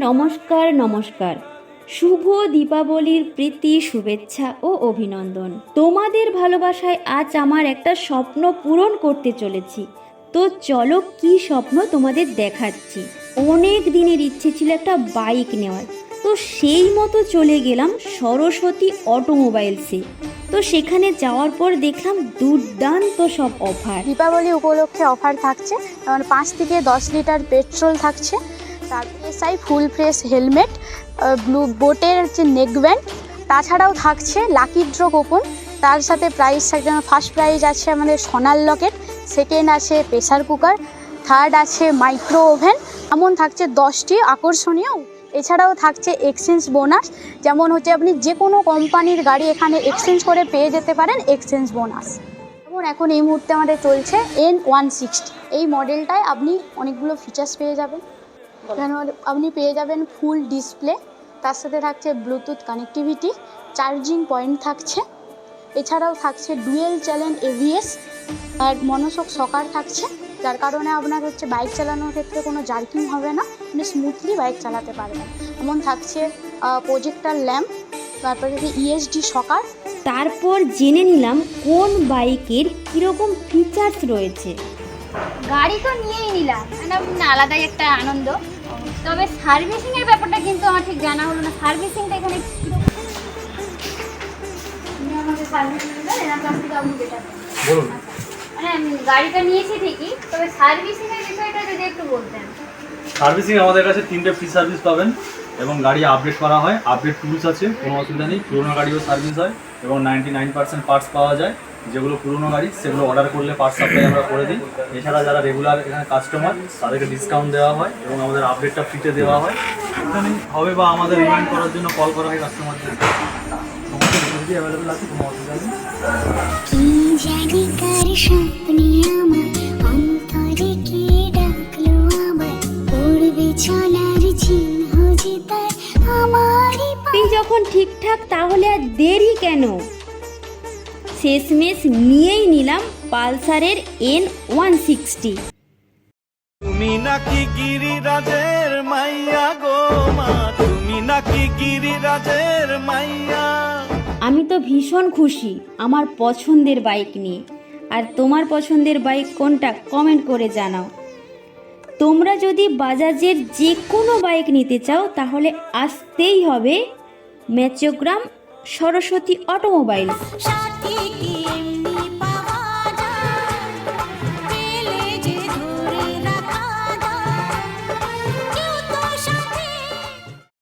নমস্কার নমস্কার। শুভ দীপাবলির প্রীতি শুভেচ্ছা ও অভিনন্দন। তোমাদের ভালোবাসায় আজ আমার একটা স্বপ্ন পূরণ করতে চলেছি। তো চলো কি স্বপ্ন তোমাদের দেখাচ্ছি। অনেক দিনের ইচ্ছে ছিল একটা বাইক নেওয়ার, তো সেই মতো চলে গেলাম সরস্বতী অটোমোবাইলসে। তো সেখানে যাওয়ার পর দেখলাম দুর্দান্ত সব অফার। দীপাবলি উপলক্ষে অফার থাকছে, যেমন 5 থেকে 10 লিটার পেট্রোল থাকছে, তারপরে SI full fresh helmet, blue বোটের যে নেক ব্যান্ড, তাছাড়াও থাকছে লাকি ড্র কুপন। তার সাথে প্রাইস থাকছে, ফার্স্ট প্রাইজ আছে আমাদের সোনার লকেট, সেকেন্ড আছে প্রেসার কুকার, থার্ড আছে মাইক্রো ওভেন। এমন থাকছে 10টি আকর্ষণীয়। এছাড়াও থাকছে এক্সচেঞ্জ বোনাস, যেমন হচ্ছে আপনি যে কোনো কোম্পানির গাড়ি এখানে এক্সচেঞ্জ করে পেয়ে যেতে পারেন এক্সচেঞ্জ বোনাস। যেমন এখন এই মুহূর্তে আমাদের চলছে N160, এই মডেলটায় আপনি অনেকগুলো ফিচার্স পেয়ে যাবেন। কেন আপনি পেয়ে যাবেন ফুল ডিসপ্লে, তার সাথে থাকছে ব্লুটুথ কানেক্টিভিটি, চার্জিং পয়েন্ট থাকছে, এছাড়াও থাকছে ডুয়েল চ্যানেল ABS আর মনোশক সকার থাকছে, যার কারণে আপনার হচ্ছে বাইক চালানোর ক্ষেত্রে কোনো জার্কিং হবে না, আপনি স্মুথলি বাইক চালাতে পারবেন। এমন থাকছে প্রজেক্টর ল্যাম্প, তারপরে ESD সকার। তারপর জেনে নিলাম কোন বাইকের কীরকম ফিচার্স রয়েছে। গাড়ি তো নিয়েই নিলাম, আলাদাই একটা আনন্দ। তবে সার্ভিসিংয়ের ব্যাপারটা কিন্তু আমার ঠিক জানা হলো না। সার্ভিসিংটা এখানে আমি গাড়িটা নিয়েছি ঠিকই, তবে সার্ভিসিংয়ের বিষয়টা যদি একটু বলতেন। সার্ভিসিং আমাদের কাছে 3টে ফ্রি সার্ভিস পাবেন এবং গাড়ি আপডেট করা হয়, আপডেট টুলস আছে, কোনো অসুবিধা নেই। পুরোনো গাড়িও সার্ভিস হয় এবং 99% পার্টস পাওয়া যায়। যেগুলো পুরোনো গাড়ি সেগুলো অর্ডার করলে পার্টস সাপ্লাই আমরা করে দিই। এছাড়া যারা রেগুলার এখানে কাস্টমার তাদেরকে ডিসকাউন্ট দেওয়া হয় এবং আমাদের আপডেটটা ফ্রিতে দেওয়া হয়। এখানে হবে বা আমাদের রিমাইন্ড করার জন্য কল করা হয় কাস্টমারদের। সমস্ত ফেসিলিটি অ্যাভেলেবেল আছে, কোনো অসুবিধা নেই। যখন ঠিকঠাক তাহলে আর দেরি কেন, শেষমেশ নিয়েই নিলাম পালসারের N160। তুমি নাকি গিরিরাজের মাইয়া গো মা, তুমি নাকি গিরিরাজের মাইয়া। আমি তো ভীষণ খুশি আমার পছন্দের বাইক নিয়ে। আর তোমার পছন্দের বাইক কোনটা কমেন্ট করে জানাও। তোমরা যদি বাজাজের যে কোনো বাইক নিতে চাও তাহলে আসতেই হবে মেচোগ্রাম সরস্বতী অটোমোবাইলস।